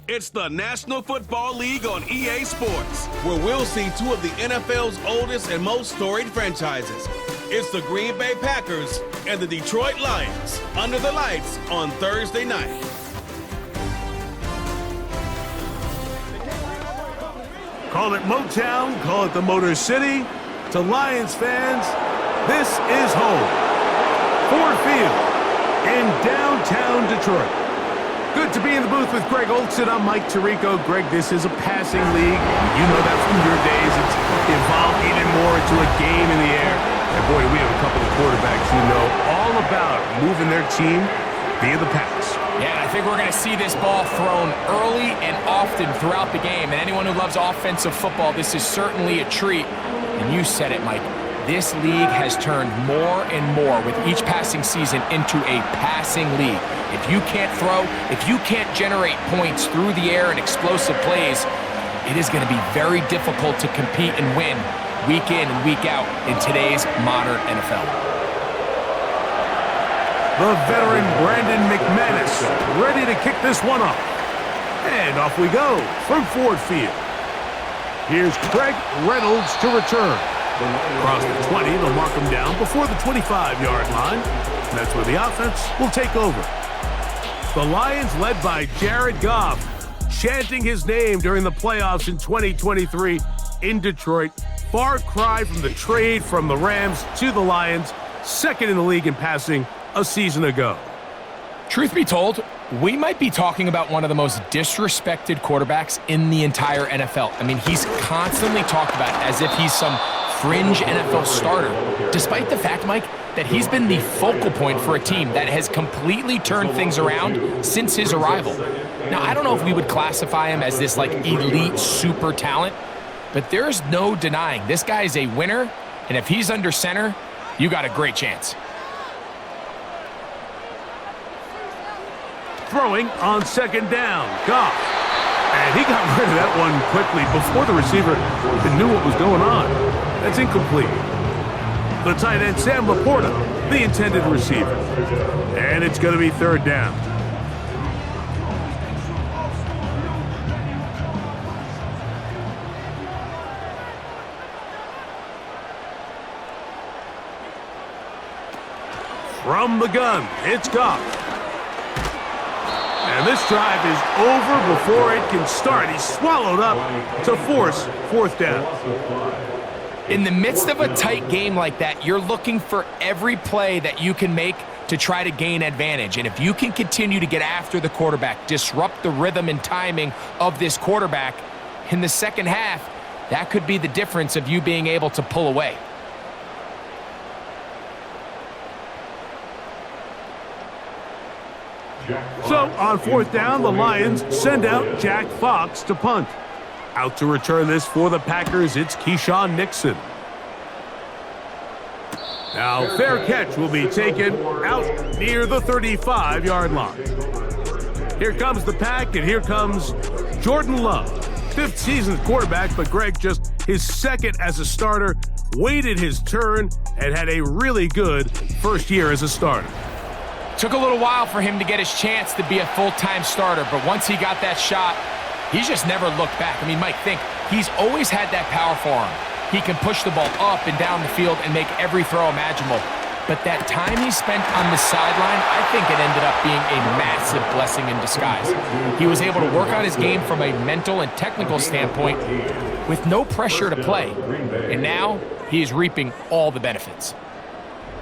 It's the National Football League on EA Sports, where we'll see two of the NFL's oldest and most storied franchises. It's the Green Bay Packers and the Detroit Lions under the lights on Thursday night. Call it Motown, call it the Motor City. To Lions fans, this is home. Ford Field in downtown Detroit. Good to be in the booth with Greg Olson. I'm Mike Tirico. Greg, this is a passing league. You know that from your days. It's evolved even more into a game in the air. And boy, we have a couple of quarterbacks who know all about moving their team via the pass. Yeah, and I think we're going to see this ball thrown early and often throughout the game. And anyone who loves offensive football, this is certainly a treat. And you said it, Mike. This league has turned more and more with each passing season into a passing league. If you can't throw, if you can't generate points through the air and explosive plays, it is going to be very difficult to compete and win week in and week out in today's modern NFL. The veteran Brandon McManus ready to kick this one off. And off we go from Ford Field. Here's Craig Reynolds to return. Across the 20, they'll mark him down before the 25-yard line. And that's where the offense will take over. The Lions, led by Jared Goff, chanting his name during the playoffs in 2023 in Detroit. Far cry from the trade from the Rams to the Lions, second in the league in passing a season ago. Truth be told, we might be talking about one of the most disrespected quarterbacks in the entire NFL. I mean, he's constantly talked about as if he's some fringe NFL starter, despite the fact, Mike, that he's been the focal point for a team that has completely turned things around since his arrival. Now, I don't know if we would classify him as this, like, elite super talent, but there's no denying this guy is a winner, and if he's under center, you got a great chance. Throwing on second down, Goff. And he got rid of that one quickly before the receiver even knew what was going on. That's incomplete. The tight end, Sam Laporta, the intended receiver. And it's going to be third down. From the gun, it's Goff. And this drive is over before it can start. He's swallowed up to force fourth down. In the midst of a tight game like that, you're looking for every play that you can make to try to gain advantage. And if you can continue to get after the quarterback, disrupt the rhythm and timing of this quarterback in the second half, that could be the difference of you being able to pull away. So, on fourth down, the Lions send out Jack Fox to punt. Out to return this for the Packers, it's Keyshawn Nixon. Now, fair catch will be taken out near the 35-yard line. Here comes the Pack, and here comes Jordan Love. Fifth season quarterback, but Greg just his second as a starter, waited his turn, and had a really good first year as a starter. Took a little while for him to get his chance to be a full-time starter, but once he got that shot, he's just never looked back. I mean, Mike, think, he's always had that powerful arm. He can push the ball up and down the field and make every throw imaginable. But that time he spent on the sideline, I think it ended up being a massive blessing in disguise. He was able to work on his game from a mental and technical standpoint with no pressure to play. And now he is reaping all the benefits.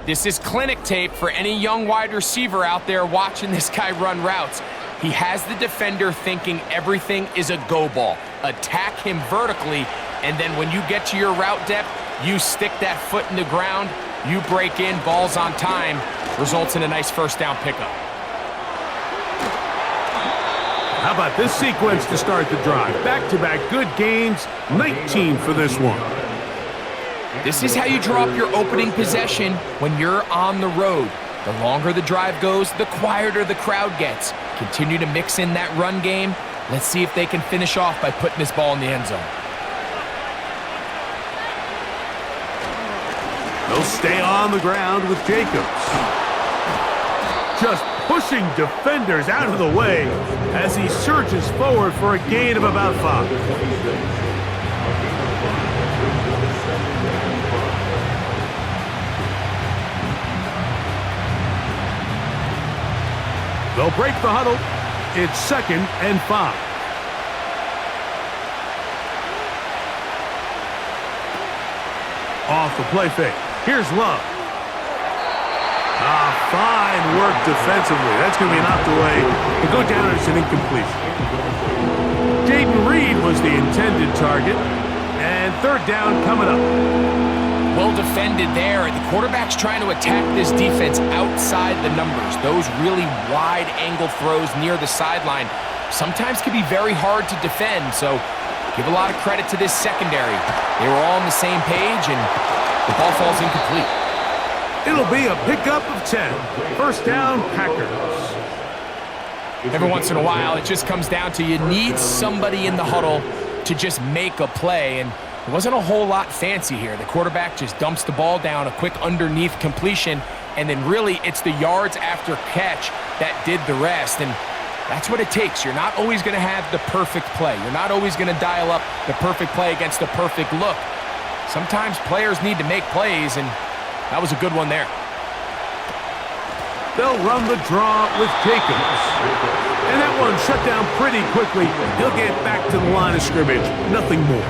This is clinic tape for any young wide receiver out there watching this guy run routes. He has the defender thinking everything is a go ball. Attack him vertically, and then when you get to your route depth, you stick that foot in the ground, you break in, balls on time, results in a nice first down pickup. How about this sequence to start the drive? Back-to-back good gains, 19 for this one. This is how you draw up your opening possession when you're on the road. The longer the drive goes, the quieter the crowd gets. Continue to mix in that run game. Let's see if they can finish off by putting this ball in the end zone. They'll stay on the ground with Jacobs. Just pushing defenders out of the way as he surges forward for a gain of about 5. They'll break the huddle. It's 2nd and 5. Off the play fake. Here's Love. Fine work defensively. That's going to be knocked away and go down as an incompletion. Jaden Reed was the intended target. And 3rd down coming up. Well defended there. The quarterback's trying to attack this defense outside the numbers. Those really wide angle throws near the sideline sometimes can be very hard to defend. So give a lot of credit to this secondary. They were all on the same page, and the ball falls incomplete. It'll be a pickup of 10. 1st down, Packers. Every once in a while, it just comes down to you need somebody in the huddle to just make a play, and it wasn't a whole lot fancy here. The quarterback just dumps the ball down, a quick underneath completion, and then really it's the yards after catch that did the rest, and that's what it takes. You're not always going to have the perfect play. You're not always going to dial up the perfect play against the perfect look. Sometimes players need to make plays, and that was a good one there. They'll run the draw with Jacobs. And that one shut down pretty quickly. He'll get back to the line of scrimmage. Nothing more.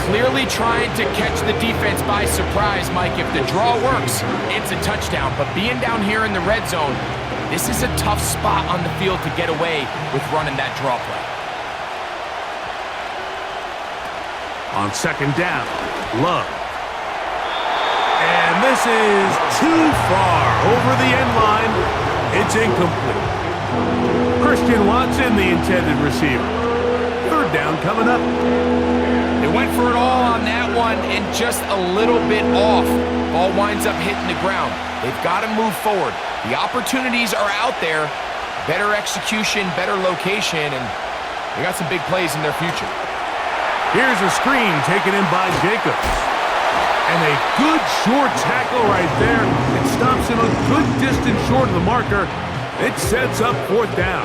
Clearly trying to catch the defense by surprise, Mike. If the draw works, it's a touchdown. But being down here in the red zone, this is a tough spot on the field to get away with running that draw play. On 2nd down, Love. And this is too far over the end line. It's incomplete. Christian Watson, the intended receiver. 3rd down coming up. They went for it all on that one and just a little bit off. Ball winds up hitting the ground. They've got to move forward. The opportunities are out there. Better execution, better location, and they got some big plays in their future. Here's a screen taken in by Jacobs. And a good short tackle right there. It stops him a good distance short of the marker. It sets up 4th down.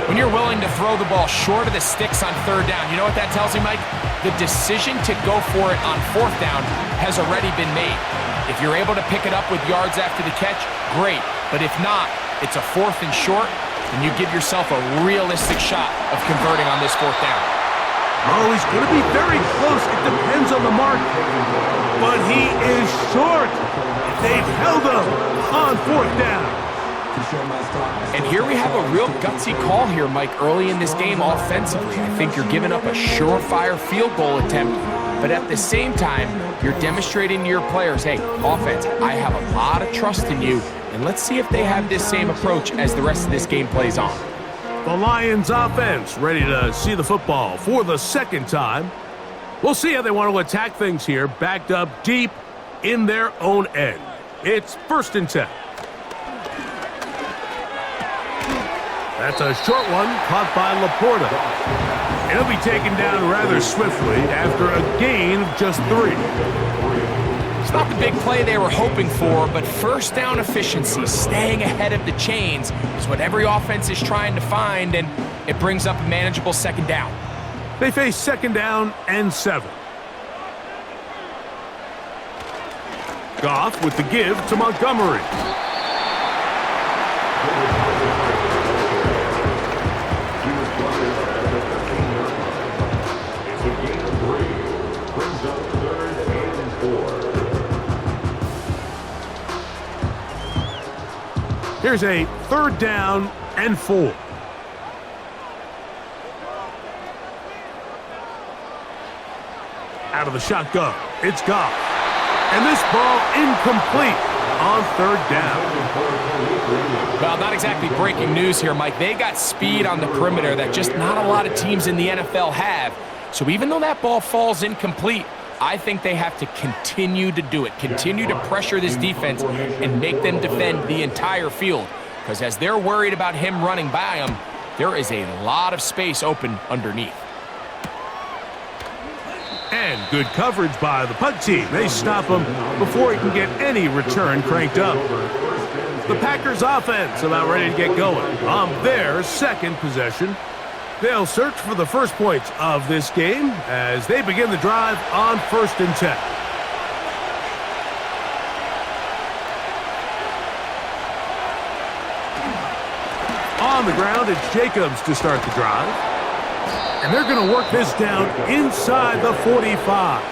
When you're willing to throw the ball short of the sticks on 3rd down, you know what that tells you, Mike? The decision to go for it on 4th down has already been made. If you're able to pick it up with yards after the catch, great. But if not, it's a 4th and short, and you give yourself a realistic shot of converting on this 4th down. Oh, he's going to be very close. It depends on the mark. But he is short. They've held him on 4th down. And here we have a real gutsy call here, Mike, early in this game offensively. I think you're giving up a surefire field goal attempt, but at the same time, you're demonstrating to your players, hey, offense, I have a lot of trust in you, and let's see if they have this same approach as the rest of this game plays on. The Lions offense ready to see the football for the 2nd time. We'll see how they want to attack things here, backed up deep in their own end. It's 1st and 10. That's a short one caught by Laporta. It'll be taken down rather swiftly after a gain of just 3. It's not the big play they were hoping for, but 1st down efficiency, staying ahead of the chains, is what every offense is trying to find, and it brings up a manageable 2nd down. They face 2nd down and 7. Goff with the give to Montgomery. Here's a 3rd down and 4. Out of the shotgun, it's Goff. And this ball incomplete on 3rd down. Well, not exactly breaking news here, Mike. They got speed on the perimeter that just not a lot of teams in the NFL have. So even though that ball falls incomplete, I think they have to continue to do it, continue to pressure this defense and make them defend the entire field. Because as they're worried about him running by them, there is a lot of space open underneath. And good coverage by the punt team. They stop him before he can get any return cranked up. The Packers offense about ready to get going on their second possession. They'll search for the first points of this game as they begin the drive on 1st and 10. On the ground, it's Jacobs to start the drive. And they're going to work this down inside the 45.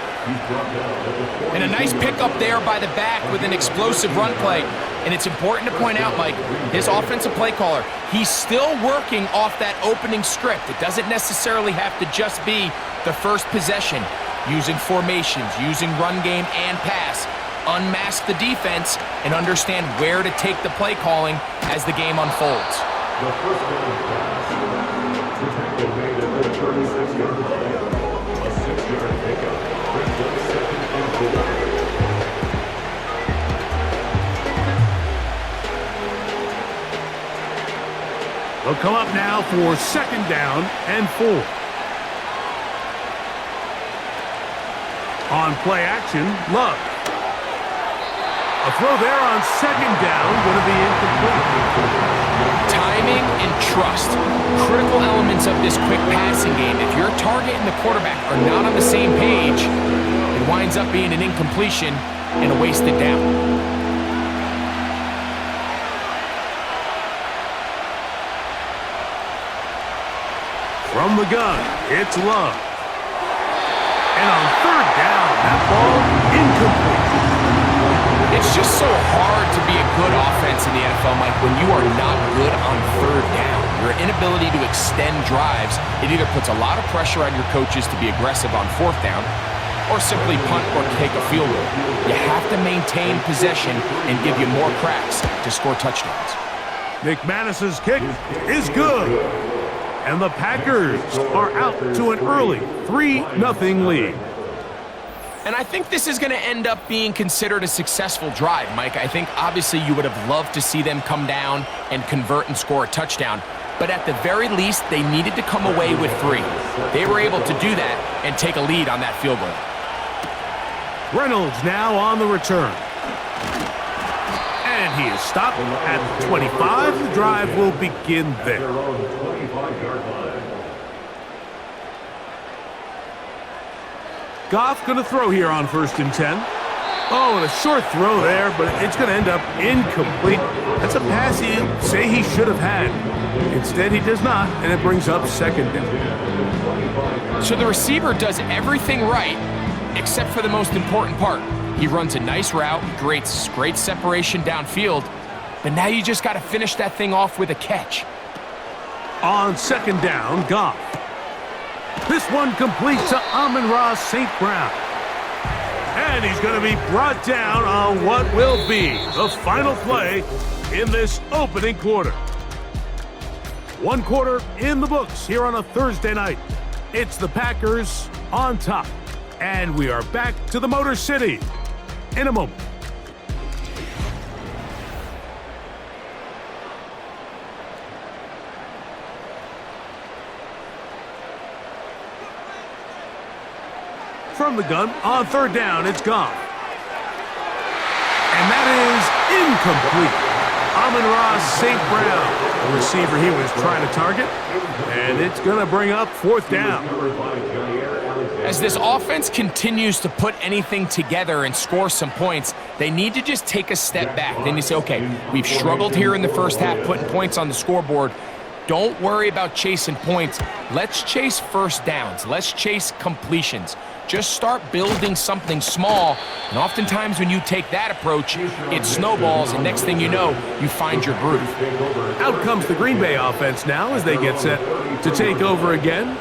And a nice pickup there by the back with an explosive run play. And it's important to point out, Mike, his offensive play caller, he's still working off that opening script. It doesn't necessarily have to just be the first possession. Using formations, using run game and pass. Unmask the defense and understand where to take the play calling as the game unfolds. The first pass to tackle made at the 36-yard line. A 6-yard pickup brings up 2nd and 4. They'll come up now for 2nd down and 4. On play action, Love. A throw there on 2nd down, going to be incomplete. Timing and trust, critical elements of this quick passing game. If your target and the quarterback are not on the same page, it winds up being an incompletion and a wasted down. From the gun, it's Love. And on 3rd down, that ball incomplete. It's just so hard to be a good offense in the NFL, Mike, when you are not good on 3rd down. Your inability to extend drives, it either puts a lot of pressure on your coaches to be aggressive on 4th down or simply punt or take a field goal. You have to maintain possession and give you more cracks to score touchdowns. McManus's kick is good. And the Packers are out to an early 3-0 lead. And I think this is going to end up being considered a successful drive, Mike. I think obviously you would have loved to see them come down and convert and score a touchdown. But at the very least, they needed to come away with 3. They were able to do that and take a lead on that field goal. Reynolds now on the return. And he is stopped at the 25. The drive will begin there. Goff going to throw here on 1st and 10. Oh, and a short throw there, but it's going to end up incomplete. That's a pass he'd say he should have had. Instead, he does not, and it brings up 2nd down. So the receiver does everything right, except for the most important part. He runs a nice route, creates great separation downfield, but now you just got to finish that thing off with a catch. On 2nd down, Goff. This one complete to Amon-Ra St. Brown. And he's going to be brought down on what will be the final play in this opening quarter. 1 quarter in the books here on a Thursday night. It's the Packers on top. And we are back to the Motor City in a moment. From the gun, on 3rd down, it's Goff. And that is incomplete. Amon-Ra St. Brown, the receiver he was trying to target. And it's going to bring up 4th down. As this offense continues to put anything together and score some points, they need to just take a step back. Then you say, okay, we've struggled here in the first half, putting points on the scoreboard. Don't worry about chasing points. Let's chase first downs. Let's chase completions. Just start building something small, and oftentimes when you take that approach, it snowballs, and next thing you know, you find your groove. Out comes the Green Bay offense now as they get set to take over again.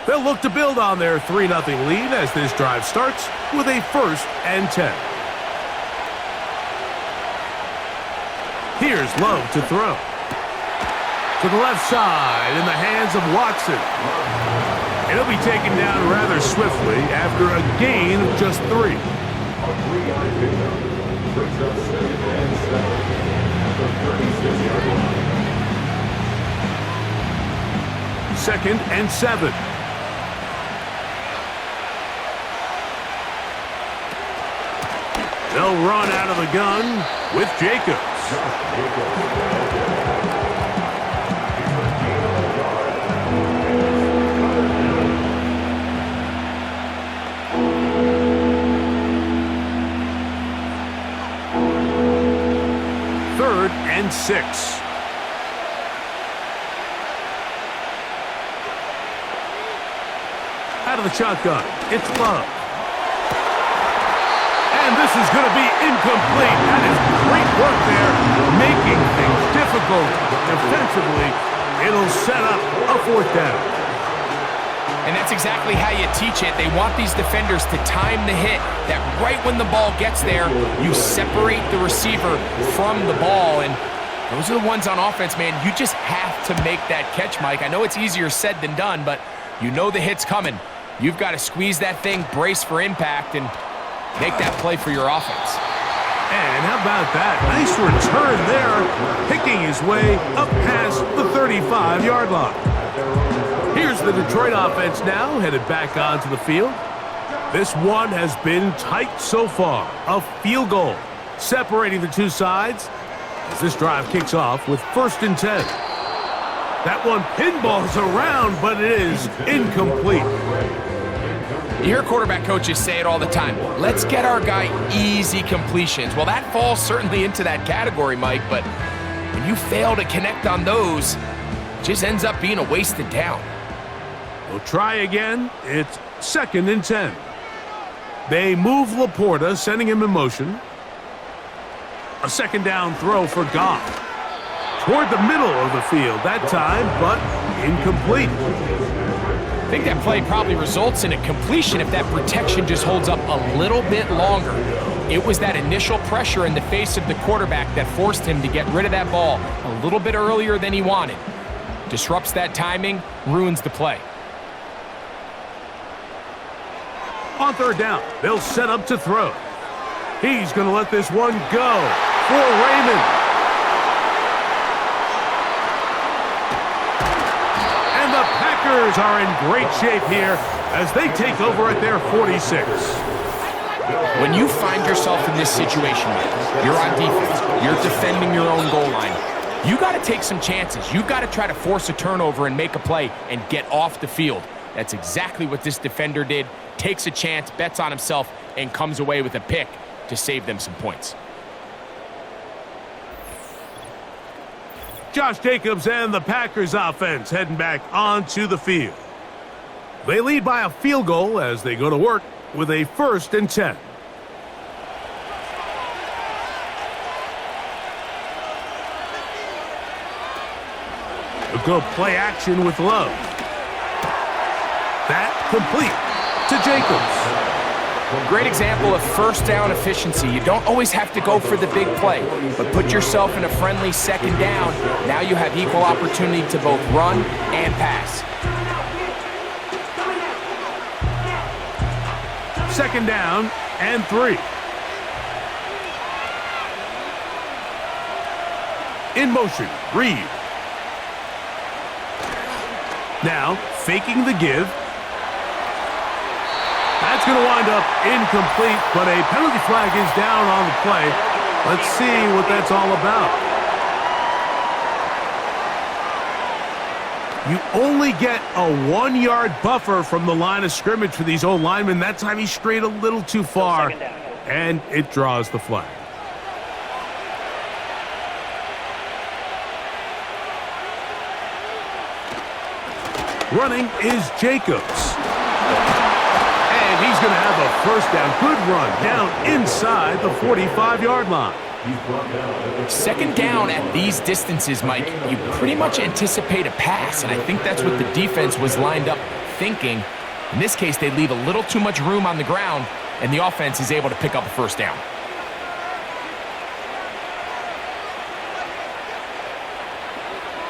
They'll look to build on their 3-0 lead as this drive starts with a 1st and 10. Here's Love to throw. To the left side in the hands of Watson. And he'll be taken down rather swiftly after a gain of just 3. A 3-yard pickup brings up 2nd and 7 at the 36-yard line. 2nd and 7. They'll run out of the gun with Jacobs. Third and 6. Out of the shotgun, it's Love. And this is going to be incomplete. That is great work there, making things difficult defensively. It'll set up a 4th down. And that's exactly how you teach it. They want these defenders to time the hit, that right when the ball gets there, you separate the receiver from the ball. And those are the ones on offense, man. You just have to make that catch, Mike. I know it's easier said than done, but you know the hit's coming. You've got to squeeze that thing, brace for impact, and make that play for your offense. And how about that? Nice return there, picking his way up past the 35-yard line. Here's the Detroit offense now, headed back onto the field. This one has been tight so far. A field goal separating the two sides as this drive kicks off with 1st and 10. That one pinballs around, but it is incomplete. You hear quarterback coaches say it all the time. Let's get our guy easy completions. Well, that falls certainly into that category, Mike, but when you fail to connect on those, it just ends up being a wasted down. We'll try again. It's 2nd and 10. They move Laporta, sending him in motion. A 2nd down throw for Goff. Toward the middle of the field that time, but incomplete. I think that play probably results in a completion if that protection just holds up a little bit longer. It was that initial pressure in the face of the quarterback that forced him to get rid of that ball a little bit earlier than he wanted. Disrupts that timing, ruins the play. On 3rd down, they'll set up to throw. He's going to let this one go for Raymond. And the Packers are in great shape here as they take over at their 46. When you find yourself in this situation, you're on defense, you're defending your own goal line, you got to take some chances. You've got to try to force a turnover and make a play and get off the field. That's exactly what this defender did. Takes a chance, bets on himself, and comes away with a pick to save them some points. Josh Jacobs and the Packers offense heading back onto the field. They lead by a field goal as they go to work with a 1st and 10. They'll go play action with Love. That complete to Jacobs. Great example of 1st down efficiency. You don't always have to go for the big play, but put yourself in a friendly 2nd down. Now you have equal opportunity to both run and pass. 2nd down and 3. In motion, Reed. Now faking the give. That's going to wind up incomplete, but a penalty flag is down on the play. Let's see what that's all about. You only get a 1-yard buffer from the line of scrimmage for these old linemen. That time he strayed a little too far, and it draws the flag. Running is Jacobs. And he's going to have a 1st down. Good run down inside the 45-yard line. 2nd down at these distances, Mike, you pretty much anticipate a pass, and I think that's what the defense was lined up thinking. In this case, they leave a little too much room on the ground, and the offense is able to pick up a 1st down.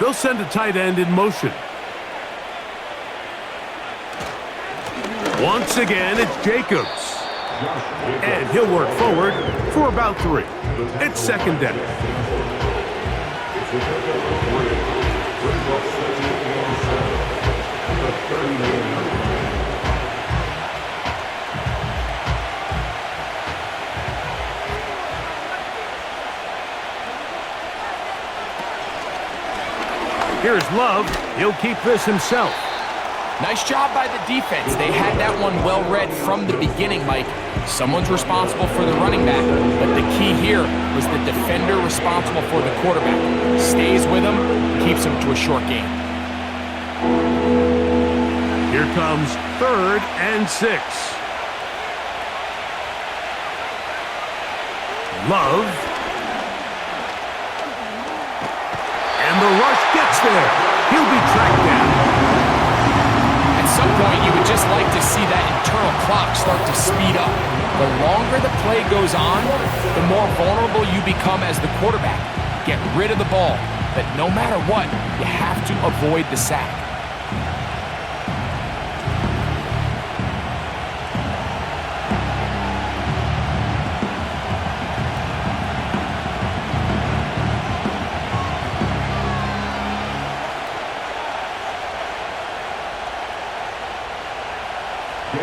They'll send a tight end in motion. Once again, it's Jacobs. And he'll work forward for about 3. It's 2nd down. Love. He'll keep this himself. Nice job by the defense. They had that one well read from the beginning, Mike. Someone's responsible for the running back, but the key here was the defender responsible for the quarterback. Stays with him, keeps him to a short gain. Here comes 3rd and 6. Love. And the rush gets there. He'll be tracked down. At some point, you would just like to see that internal clock start to speed up. The longer the play goes on, the more vulnerable you become as the quarterback. Get rid of the ball, but no matter what, you have to avoid the sack.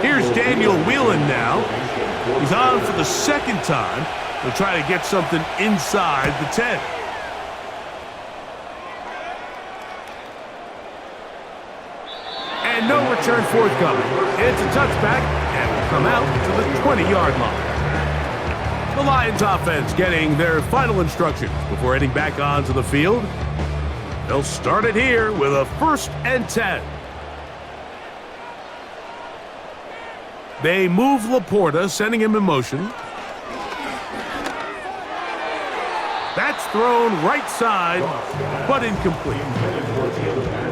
Here's Daniel Whelan now. He's on for the 2nd time. He'll try to get something inside the 10. And no return forthcoming. It's a touchback and will come out to the 20-yard line. The Lions offense getting their final instructions before heading back onto the field. They'll start it here with a 1st and 10. They move Laporta, sending him in motion. That's thrown right side, but incomplete.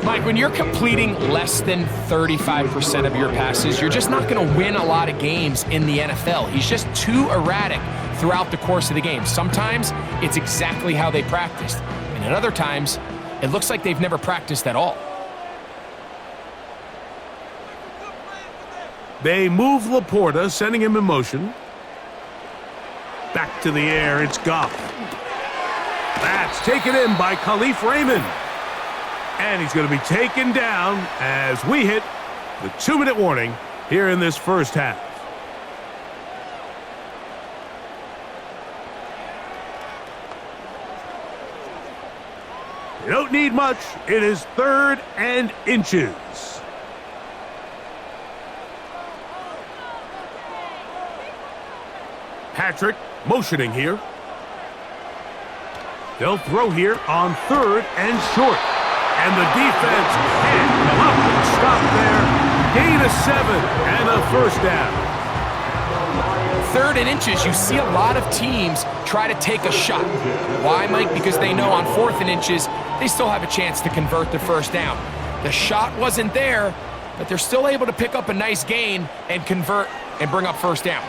Mike, when you're completing less than 35% of your passes, you're just not going to win a lot of games in the NFL. He's just too erratic throughout the course of the game. Sometimes it's exactly how they practiced, and at other times, it looks like they've never practiced at all. They move Laporta, sending him in motion. Back to the air, it's Goff. That's taken in by Khalif Raymond. And he's going to be taken down as we hit the 2-minute warning here in this first half. They don't need much. It is 3rd and inches. Patrick motioning here. They'll throw here on 3rd and short. And the defense can't come up and stop there. Gain of 7 and a 1st down. 3rd and inches, you see a lot of teams try to take a shot. Why, Mike? Because they know on 4th and inches, they still have a chance to convert the 1st down. The shot wasn't there, but they're still able to pick up a nice gain and convert and bring up 1st down.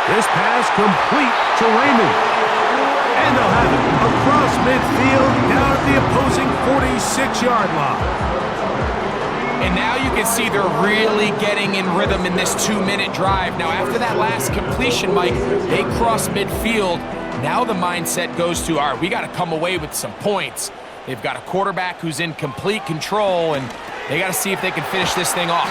This pass complete to Raymond. And they'll have it across midfield down at the opposing 46-yard line. And now you can see they're really getting in rhythm in this 2-minute drive. Now, after that last completion, Mike, they cross midfield. Now the mindset goes to, all right, we got to come away with some points. They've got a quarterback who's in complete control, and they got to see if they can finish this thing off.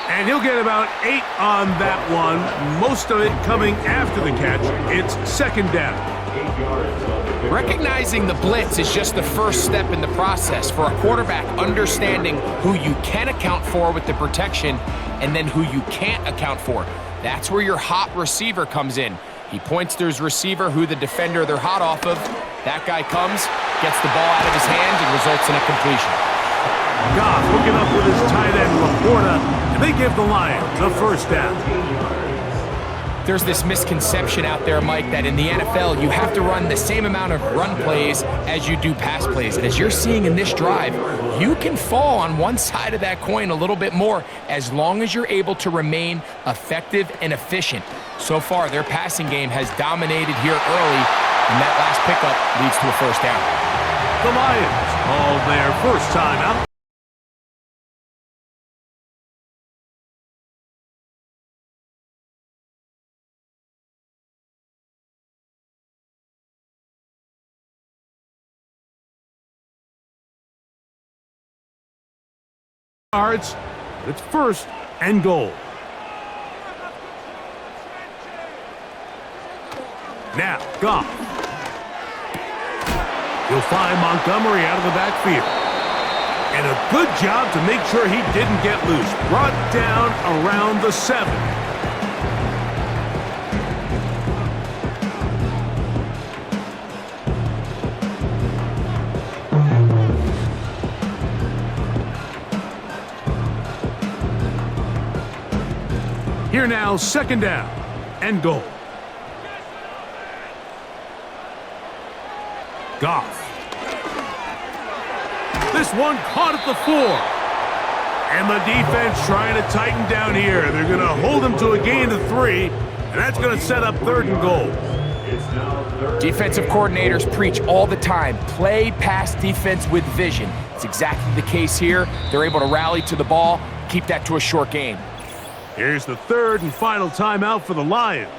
And he'll get about 8 on that one, most of it coming after the catch. It's 2nd down. Recognizing the blitz is just the first step in the process for a quarterback understanding who you can account for with the protection and then who you can't account for. That's where your hot receiver comes in. He points to his receiver, who the defender they're hot off of. That guy comes, gets the ball out of his hands, and results in a completion. Goff hooking up with his tight end, Laporta, and they give the Lions a 1st down. There's this misconception out there, Mike, that in the NFL, you have to run the same amount of run plays as you do pass plays. As you're seeing in this drive, you can fall on one side of that coin a little bit more as long as you're able to remain effective and efficient. So far, their passing game has dominated here early, and that last pickup leads to a 1st down. The Lions call their first timeout. Yards, but it's 1st and goal. Now, Goff. He'll find Montgomery out of the backfield. And a good job to make sure he didn't get loose. Brought down around the 7. Here now, second down and goal. Goff. This one caught at the 4. And the defense trying to tighten down here. They're going to hold him to a gain of 3, and that's going to set up 3rd and goal. Defensive coordinators preach all the time, play pass defense with vision. It's exactly the case here. They're able to rally to the ball, keep that to a short gain. Here's the 3rd and final timeout for the Lions.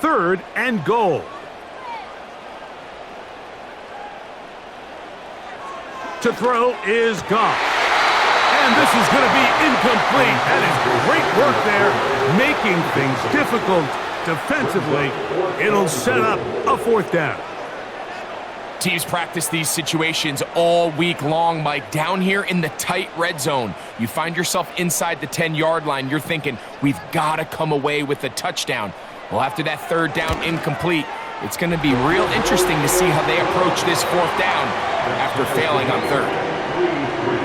Third and goal. To throw is Goff. And this is going to be incomplete. That is great work there, making things difficult defensively. It'll set up a 4th down. Teams practice these situations all week long, Mike. Down here in the tight red zone, you find yourself inside the 10-yard line. You're thinking, we've got to come away with a touchdown. Well, after that 3rd down incomplete, it's going to be real interesting to see how they approach this 4th down after failing on 3rd.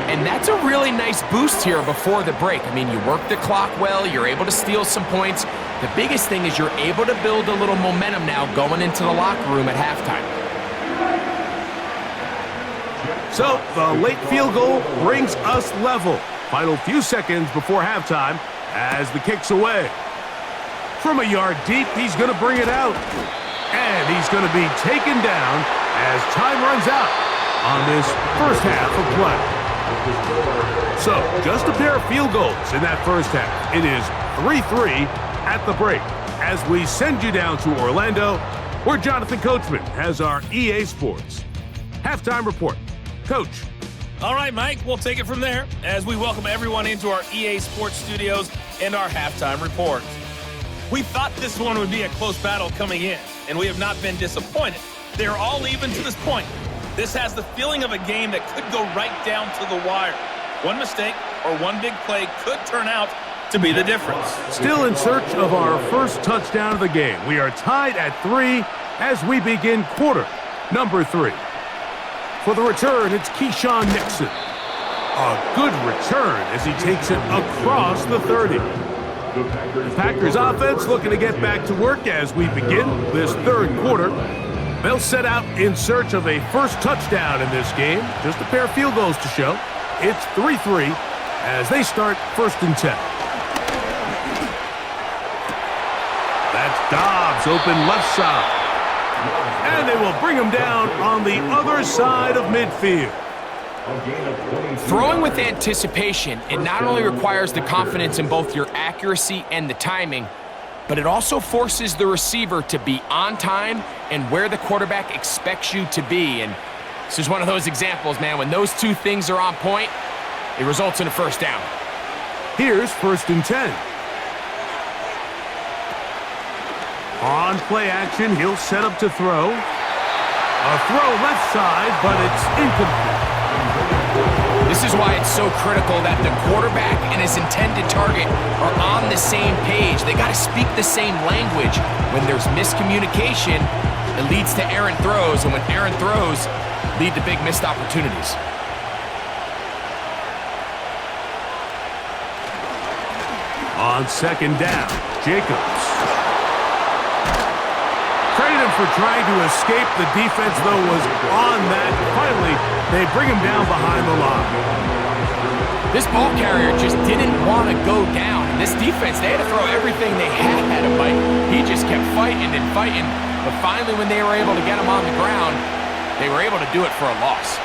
And that's a really nice boost here before the break. I mean, you work the clock well, you're able to steal some points. The biggest thing is you're able to build a little momentum now going into the locker room at halftime. So, the late field goal brings us level. Final few seconds before halftime as the kick's away. From a yard deep, he's going to bring it out. And he's going to be taken down as time runs out on this first half of play. So, just a pair of field goals in that first half. It is 3-3 at the break as we send you down to Orlando, where Jonathan Coachman has our EA Sports halftime report. Coach. All right, Mike, we'll take it from there as we welcome everyone into our EA Sports studios and our halftime report. We thought this one would be a close battle coming in, and we have not been disappointed. They're all even to this point. This has the feeling of a game that could go right down to the wire. One mistake or one big play could turn out to be the difference. Still in search of our first touchdown of the game. We are tied at 3 as we begin quarter number 3. For the return, it's Keyshawn Nixon. A good return as he takes it across the 30. The Packers offense looking to get back to work as we begin this 3rd quarter. They'll set out in search of a first touchdown in this game. Just a pair of field goals to show. It's 3-3 as they start 1st and 10. That's Dobbs open left side. And they will bring him down on the other side of midfield. Throwing with anticipation, it not only requires the confidence in both your accuracy and the timing, but it also forces the receiver to be on time and where the quarterback expects you to be. And this is one of those examples, man. When those two things are on point, it results in a first down. Here's 1st and 10. On play action, he'll set up to throw. A throw left side, but it's incomplete. This is why it's so critical that the quarterback and his intended target are on the same page. They got to speak the same language. When there's miscommunication, it leads to errant throws, and when errant throws lead to big missed opportunities. On 2nd down, Jacobs. Credit him for trying to escape. The defense, though, was on that. Finally, they bring him down behind the line. This ball carrier just didn't want to go down. This defense, they had to throw everything they had at him, Mike. He just kept fighting and fighting. But finally, when they were able to get him on the ground, they were able to do it for a loss.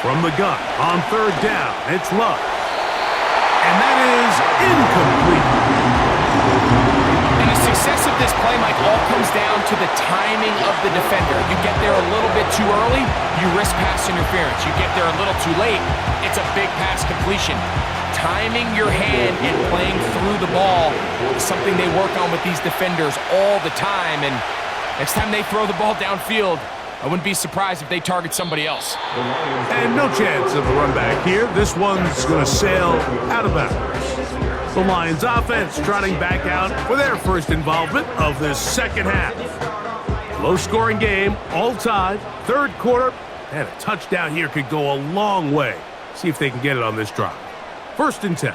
From the gun, on 3rd down, it's Love. And that is incomplete. to the timing of the defender. You get there a little bit too early, you risk pass interference. You get there a little too late, it's a big pass completion. Timing your hand and playing through the ball is something they work on with these defenders all the time. And next time they throw the ball downfield, I wouldn't be surprised if they target somebody else. And no chance of a run back here. This one's going to sail out of bounds. The Lions offense trotting back out for their first involvement of this second half. Low-scoring game, all tied, third quarter, and a touchdown here could go a long way. See if they can get it on this drive. 1st and 10.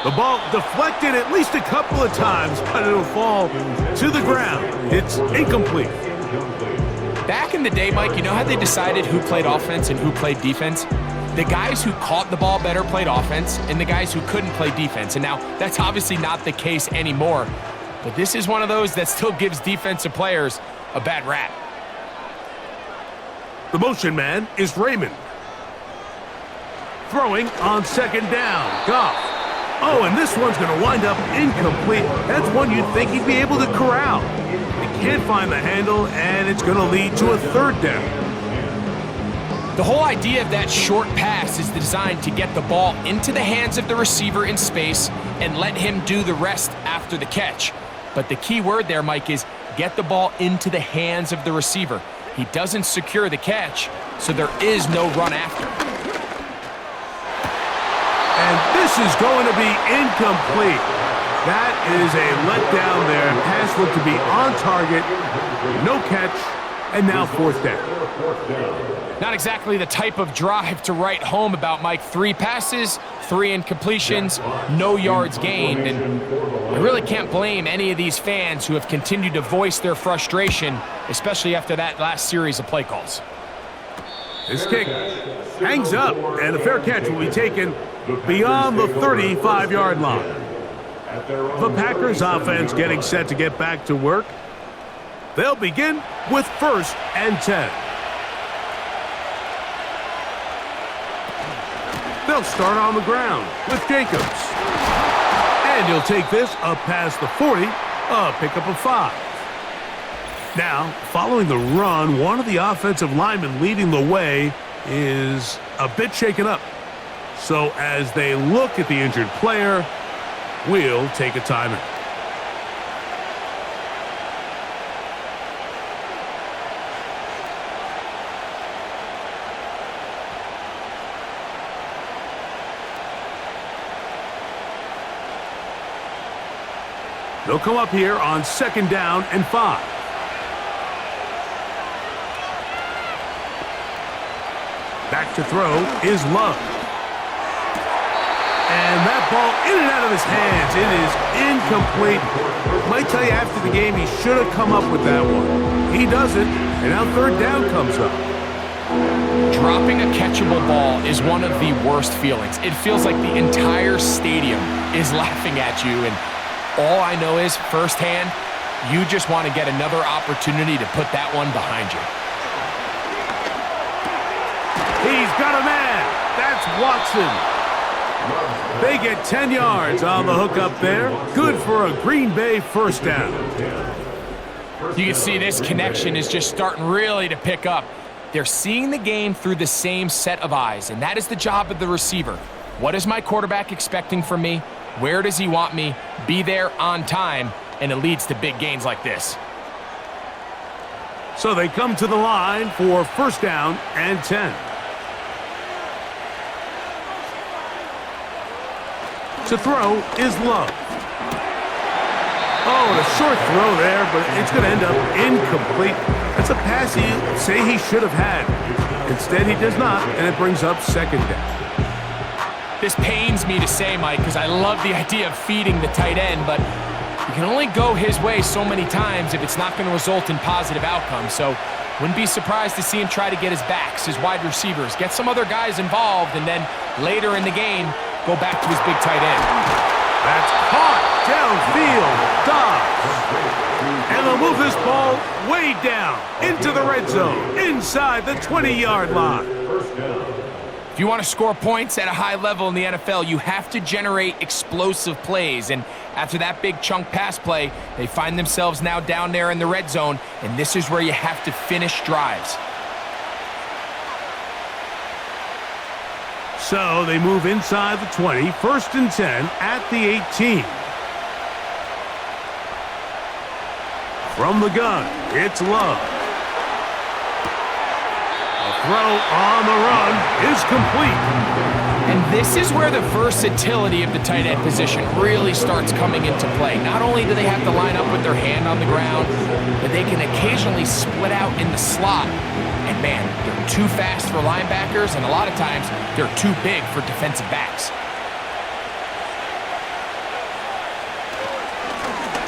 The ball deflected at least a couple of times, but it'll fall to the ground. It's incomplete. Back in the day, Mike, you know how they decided who played offense and who played defense? The guys who caught the ball better played offense, and the guys who couldn't play defense. And now, that's obviously not the case anymore. But this is one of those that still gives defensive players a bad rap. The motion man is Raymond. Throwing on 2nd down. Goff. Oh, and this one's going to wind up incomplete. That's one you'd think he'd be able to corral. He can't find the handle, and it's going to lead to a 3rd down. The whole idea of that short pass is designed to get the ball into the hands of the receiver in space and let him do the rest after the catch. But the key word there, Mike, is get the ball into the hands of the receiver. He doesn't secure the catch, so there is no run after. And this is going to be incomplete. That is a letdown there. Pass looked to be on target. No catch. And now 4th down. Not exactly the type of drive to write home about, Mike. 3 passes, 3 incompletions, no yards gained. And I really can't blame any of these fans who have continued to voice their frustration, especially after that last series of play calls. This kick hangs up, and a fair catch will be taken beyond the 35-yard line. The Packers offense getting set to get back to work. They'll begin with 1st and 10. They'll start on the ground with Jacobs. And he'll take this up past the 40, a pickup of 5. Now, following the run, one of the offensive linemen leading the way is a bit shaken up. So as they look at the injured player, we'll take a timeout. They'll come up here on 2nd down and 5. Back to throw is Love. And that ball in and out of his hands. It is incomplete. Might tell you after the game he should have come up with that one. He doesn't, and now 3rd down comes up. Dropping a catchable ball is one of the worst feelings. It feels like the entire stadium is laughing at you, and all I know is, firsthand, you just want to get another opportunity to put that one behind you. He's got a man. That's Watson. They get 10 yards on the hook up there. Good for a Green Bay 1st down. You can see this connection is just starting really to pick up. They're seeing the game through the same set of eyes, and that is the job of the receiver. What is my quarterback expecting from me? Where does he want me? Be there on time, and it leads to big gains like this. So they come to the line for 1st down and 10. To throw is Love. Oh, and a short throw there, but it's going to end up incomplete. That's a pass he'd say he should have had. Instead, he does not, and it brings up 2nd down. This pains me to say, Mike, because I love the idea of feeding the tight end, but you can only go his way so many times if it's not going to result in positive outcomes. So wouldn't be surprised to see him try to get his backs, his wide receivers, get some other guys involved, and then later in the game, go back to his big tight end. That's caught downfield. Dobbs. And they'll move this ball way down into the red zone, inside the 20-yard line. If you want to score points at a high level in the NFL, you have to generate explosive plays. And after that big chunk pass play, they find themselves now down there in the red zone, and this is where you have to finish drives. So they move inside the 20, 1st and 10 at the 18. From the gun, it's Love. A throw on the run is complete. And this is where the versatility of the tight end position really starts coming into play. Not only do they have to line up with their hand on the ground, but they can occasionally split out in the slot. And man, they're too fast for linebackers, and a lot of times they're too big for defensive backs.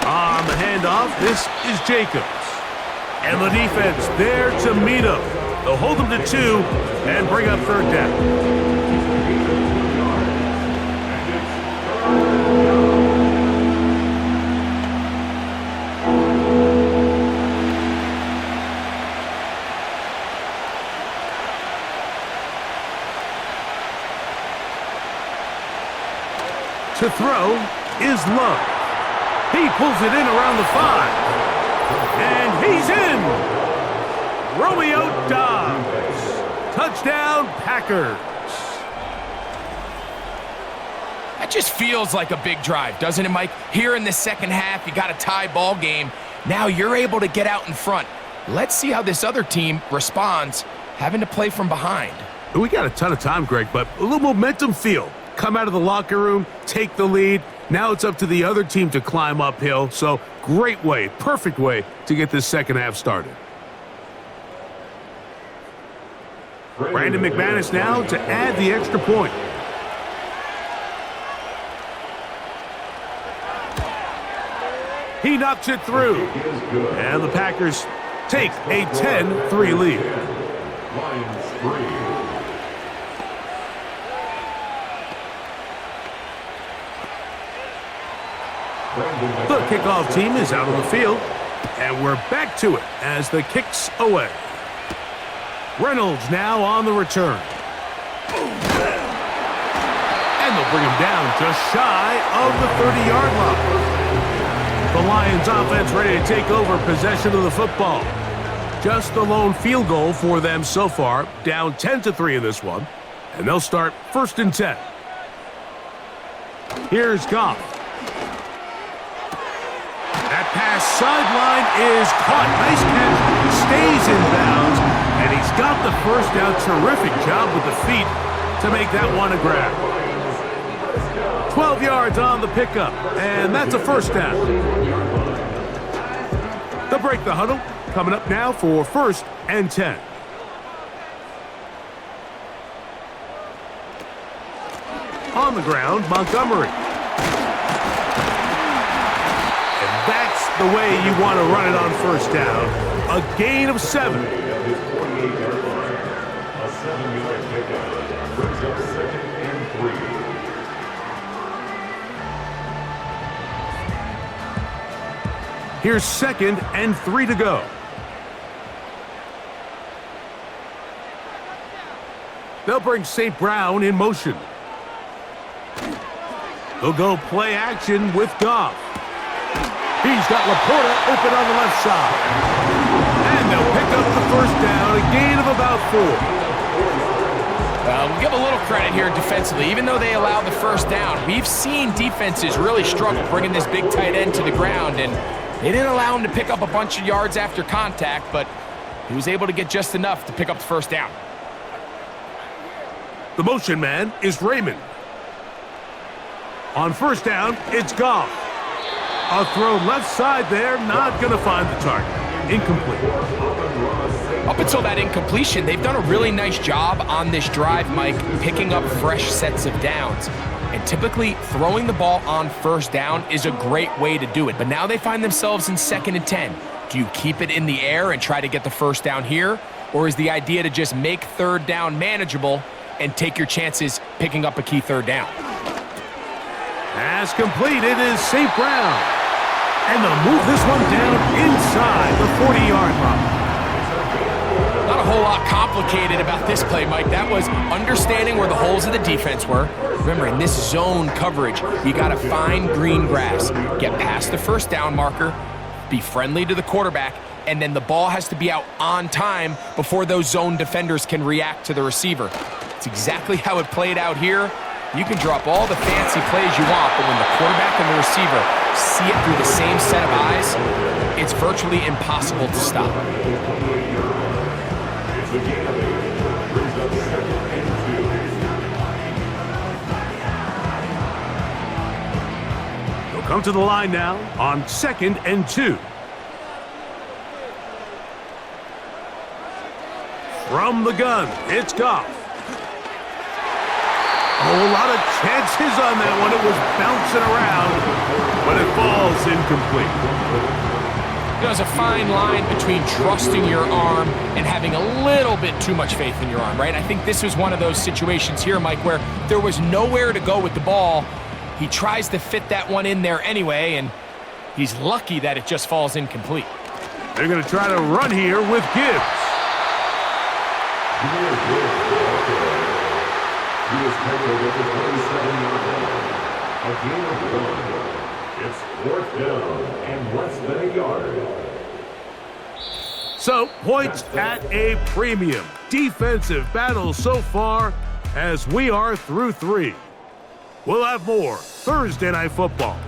On the handoff, this is Jacobs. And the defense there to meet him. They'll hold him to 2 and bring up 3rd down. To throw is Love. He pulls it in around the 5. And he's in! Romeo Doubs. Touchdown, Packers. That just feels like a big drive, doesn't it, Mike? Here in the second half, you got a tie ball game. Now you're able to get out in front. Let's see how this other team responds, having to play from behind. We got a ton of time, Greg, but a little momentum feel. Come out of the locker room, take the lead. Now it's up to the other team to climb uphill. So great way, perfect way to get this second half started. Brandon McManus now to add the extra point. He knocks it through. And the Packers take a 10-3 lead. Lions 3. The kickoff team is out on the field, and we're back to it as the kick's away. Reynolds now on the return. And they'll bring him down just shy of the 30-yard line. The Lions offense ready to take over possession of the football. Just the lone field goal for them so far, down 10-3 in this one, and they'll start 1st and 10. Here's Goff. That pass sideline is caught. Nice catch. Stays in bounds. And he's got the first down. Terrific job with the feet to make that one a grab. 12 yards on the pickup. And that's a 1st down. They'll break the huddle. Coming up now for 1st and 10. On the ground, Montgomery. That's the way you want to run it on 1st down. A gain of 7. A 7-yard pickup brings up 2nd and 3. Here's 2nd and 3 to go. They'll bring St. Brown in motion. They'll go play action with Goff. He's got Laporta open on the left side. And they'll pick up the 1st down, a gain of about 4. We'll give a little credit here defensively. Even though they allowed the 1st down, we've seen defenses really struggle bringing this big tight end to the ground, and they didn't allow him to pick up a bunch of yards after contact, but he was able to get just enough to pick up the 1st down. The motion man is Raymond. On 1st down, it's Goff. A throw left side there, not going to find the target. Incomplete. Up until that incompletion, they've done a really nice job on this drive, Mike, picking up fresh sets of downs. And typically, throwing the ball on 1st down is a great way to do it. But now they find themselves in 2nd and 10. Do you keep it in the air and try to get the 1st down here? Or is the idea to just make 3rd down manageable and take your chances picking up a key 3rd down? Pass complete, it is St. Brown. And they'll move this one down inside the 40-yard line. Not a whole lot complicated about this play, Mike. That was understanding where the holes of the defense were. Remember, in this zone coverage, you got to find green grass, get past the first down marker, be friendly to the quarterback, and then the ball has to be out on time before those zone defenders can react to the receiver. It's exactly how it played out here. You can drop all the fancy plays you want, but when the quarterback and the receiver see it through the same set of eyes, it's virtually impossible to stop. They'll come to the line now on 2nd and 2. From the gun, it's Goff. Oh, a lot of chances on that one. It was bouncing around, but it falls incomplete. There's a fine line between trusting your arm and having a little bit too much faith in your arm, right? I think this was one of those situations here, Mike, where there was nowhere to go with the ball. He tries to fit that one in there anyway, and he's lucky that it just falls incomplete. They're going to try to run here with Gibbs. He is tackled at the 27-yard line. A gain of 1. It's 4th down and less than a yard. So, points at a premium. Defensive battle so far as we are through 3. We'll have more Thursday Night Football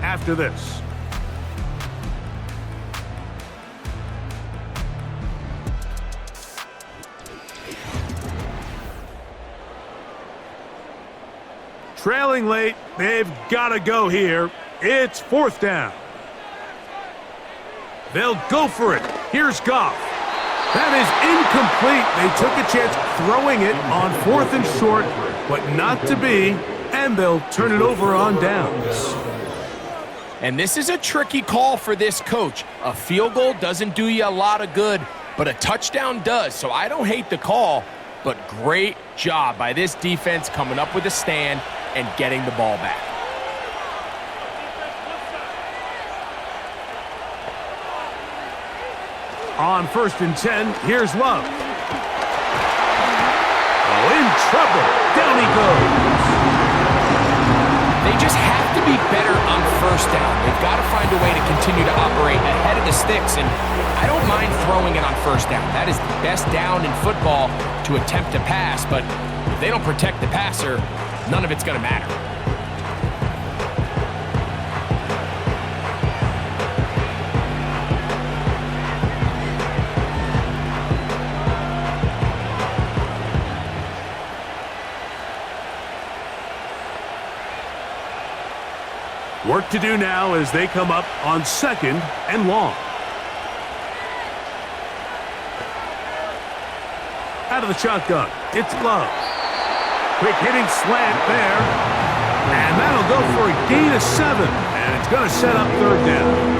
after this. Trailing late, they've got to go here. It's 4th down. They'll go for it. Here's Goff. That is incomplete. They took a chance throwing it on 4th and short, but not to be, and they'll turn it over on downs. And this is a tricky call for this coach. A field goal doesn't do you a lot of good, but a touchdown does. So I don't hate the call, but great job by this defense coming up with a stand and getting the ball back. On 1st and 10, here's Love. Oh, in trouble. Down he goes. They just have to be better on 1st down. They've got to find a way to continue to operate ahead of the sticks, and I don't mind throwing it on 1st down. That is the best down in football to attempt to pass, but if they don't protect the passer, none of it's going to matter. Work to do now as they come up on 2nd and long. Out of the shotgun, it's Love. Quick hitting slant there. And that'll go for a gain of 7. And it's going to set up 3rd down.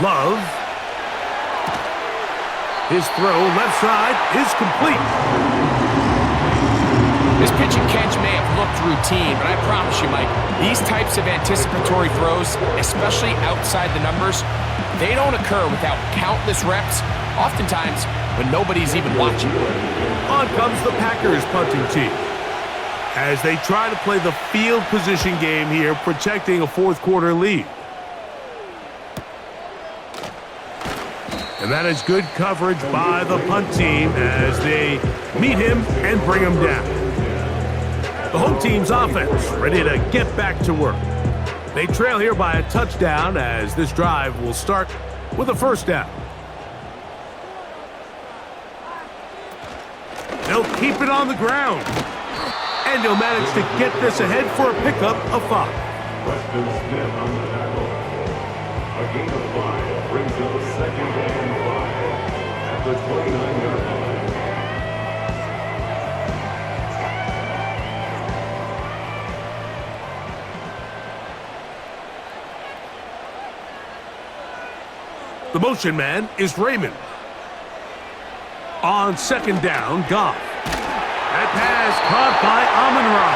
Love. His throw left side is complete. This pitch and catch may have looked routine, but I promise you, Mike, these types of anticipatory throws, especially outside the numbers, they don't occur without countless reps, oftentimes when nobody's even watching. On comes the Packers punting team as they try to play the field position game here, protecting a 4th quarter lead. And that is good coverage by the punt team as they meet him and bring him down. The home team's offense ready to get back to work. They trail here by a touchdown as this drive will start with a 1st down. They'll keep it on the ground. And they'll manage to get this ahead for a pickup of 5. Preston Smith on the tackle. A gain of 5 brings up a 2nd and 5 at the 29-yard line. The motion man is Raymond. On second down, Goff. That pass caught by Amon-Ra.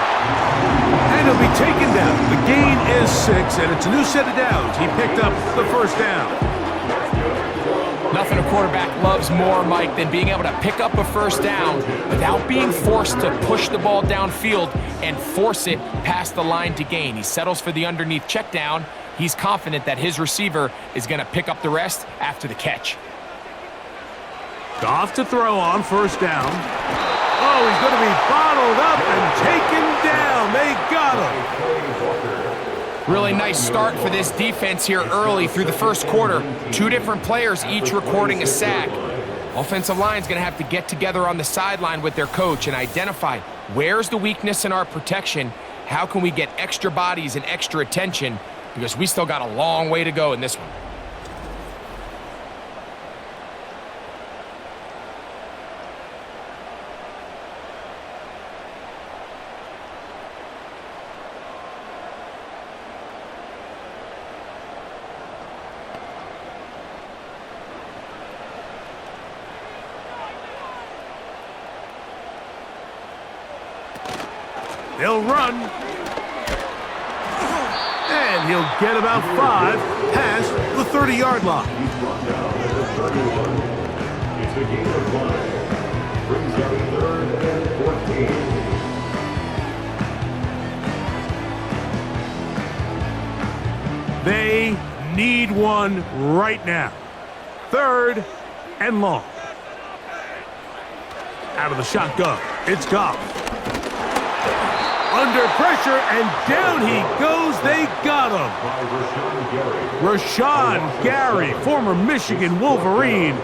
And he'll be taken down. The gain is 6, and it's a new set of downs. He picked up the first down. Nothing a quarterback loves more, Mike, than being able to pick up a first down without being forced to push the ball downfield and force it past the line to gain. He settles for the underneath check down. He's confident that his receiver is going to pick up the rest after the catch. Goff to throw on first down. Oh, he's going to be bottled up and taken down. They got him. Really nice start for this defense here early through the first quarter. 2 different players each recording a sack. Offensive line's going to have to get together on the sideline with their coach and identify where's the weakness in our protection, how can we get extra bodies and extra attention, because we still got a long way to go in this one. He'll run. And he'll get about 5 past the 30-yard line. He's brought down at the 31. It's a gain of 5. Brings up 3rd and 14. They need one right now. 3rd and long. Out of the shotgun, it's Goff. Under pressure, and down he goes. They got him. Rashawn Gary, former Michigan Wolverine,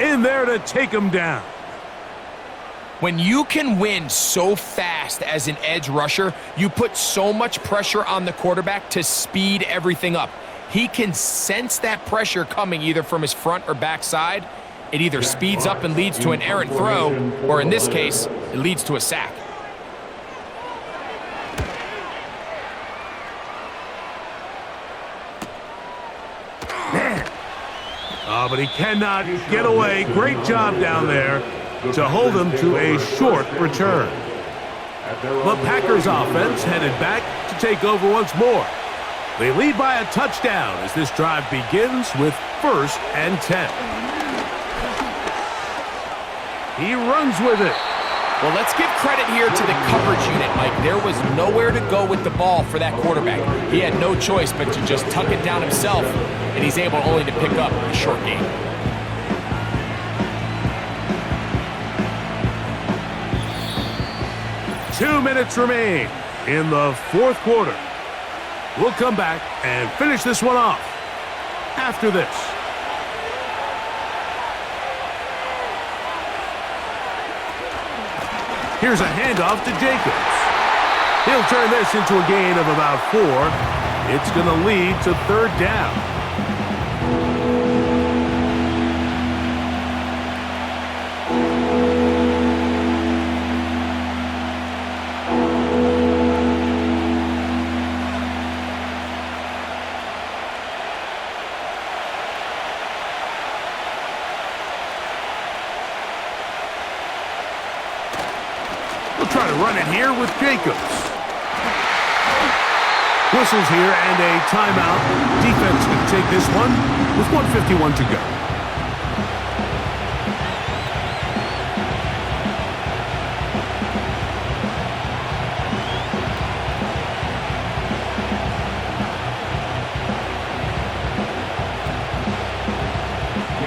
in there to take him down. When you can win so fast as an edge rusher, you put so much pressure on the quarterback to speed everything up. He can sense that pressure coming either from his front or back side. It either speeds up and leads to an errant throw, or in this case, it leads to a sack. But he cannot get away. Great job down there to hold him to a short return. The Packers offense headed back to take over once more. They lead by a touchdown as this drive begins with 1st and 10. He runs with it. Well, let's give credit here to the coverage unit, Mike. There was nowhere to go with the ball for that quarterback. He had no choice but to just tuck it down himself, and he's able only to pick up a short gain. Two minutes remain in the 4th quarter. We'll come back and finish this one off after this. Here's a handoff to Jacobs. He'll turn this into a gain of about 4. It's going to lead to 3rd down. Try to run it here with Jacobs. Whistles here and a timeout. Defense can take this one with 1:51 to go.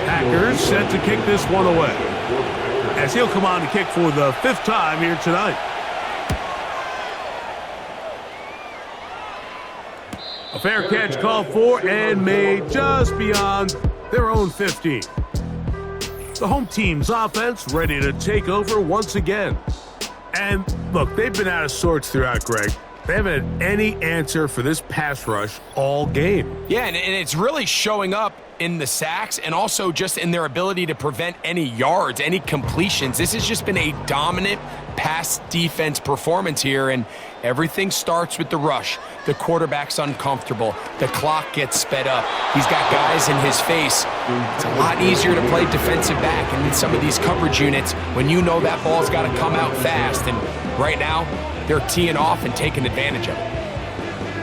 Packers set to kick this one away, as he'll come on to kick for the 5th time here tonight. A fair catch called for and made just beyond their own 15. The home team's offense ready to take over once again. And look, they've been out of sorts throughout, Greg. They haven't had any answer for this pass rush all game. Yeah, and it's really showing up in the sacks and also just in their ability to prevent any yards, any completions. This has just been a dominant pass defense performance here, and everything starts with the rush. the quarterback's uncomfortable. The clock gets sped up. He's got guys in his face. It's a lot easier to play defensive back and in some of these coverage units when you know that ball's got to come out fast. And right now, they're teeing off and taking advantage of it.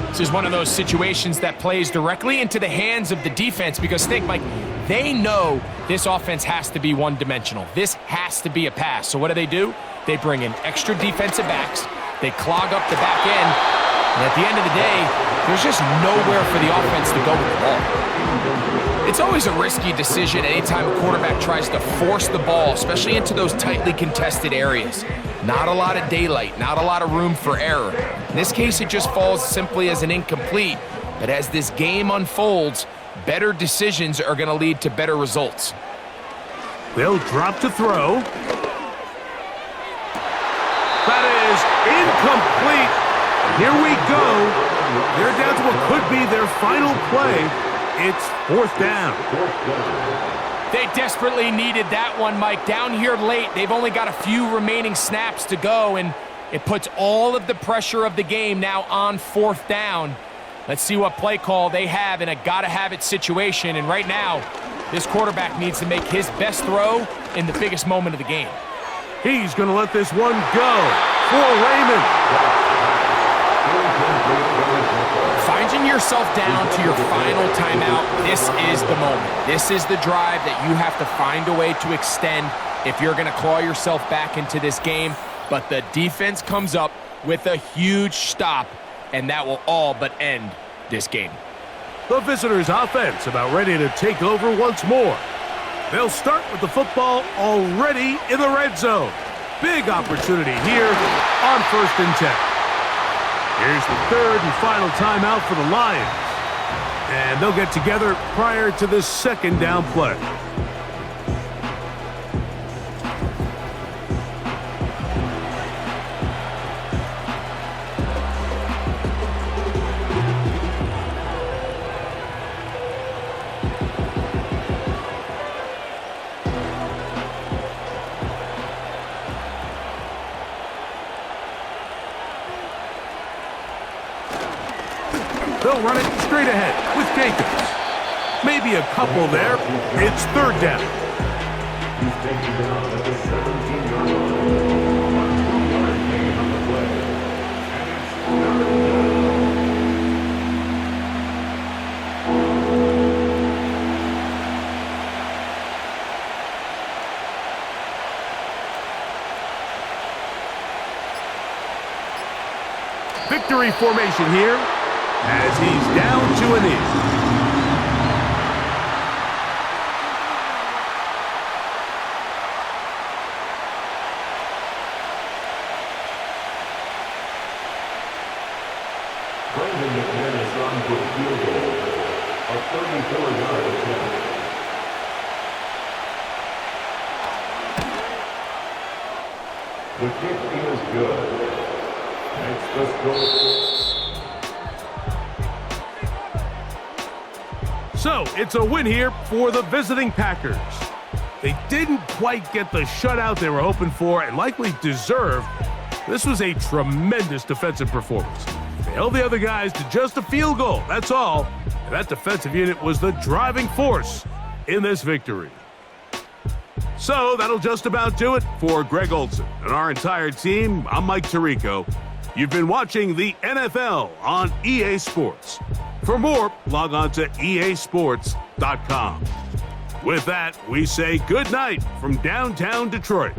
This is one of those situations that plays directly into the hands of the defense because think, Mike, they know this offense has to be one-dimensional. This has to be a pass. So what do? They bring in extra defensive backs. They clog up the back end. And at the end of the day, there's just nowhere for the offense to go with the ball. It's always a risky decision anytime a quarterback tries to force the ball, especially into those tightly contested areas. Not a lot of daylight, not a lot of room for error. In this case, it just falls simply as an incomplete. But as this game unfolds, better decisions are going to lead to better results. They'll drop to throw. That is incomplete. Here we go. They're down to what could be their final play. It's 4th down. They desperately needed that one, Mike. Down here late, they've only got a few remaining snaps to go, and it puts all of the pressure of the game now on 4th down. Let's see what play call they have in a gotta-have-it situation. And right now, this quarterback needs to make his best throw in the biggest moment of the game. He's going to let this one go for Raymond. Finding yourself down to your final timeout, this is the moment. This is the drive that you have to find a way to extend if you're going to claw yourself back into this game. But the defense comes up with a huge stop, and that will all but end this game. The visitors' offense about ready to take over once more. They'll start with the football already in the red zone. Big opportunity here on 1st and 10. Here's the 3rd and final timeout for the Lions. And they'll get together prior to this 2nd down play. They'll run it straight ahead with Jacobs. Maybe a couple there. It's 3rd down. He's taken down at the 17-yard line. 1-2-yard gain on the play. And it's 3rd down. Victory formation here as he's down to a knee. Brandon McManus on for field goal. A 34-yard attempt. The kick is good. Makes the score. So, it's a win here for the visiting Packers. They didn't quite get the shutout they were hoping for and likely deserved. This was a tremendous defensive performance. They held the other guys to just a field goal, that's all. And that defensive unit was the driving force in this victory. So, that'll just about do it for Greg Olson and our entire team. I'm Mike Tirico. You've been watching the NFL on EA Sports. For more, log on to easports.com. With that, we say good night from downtown Detroit.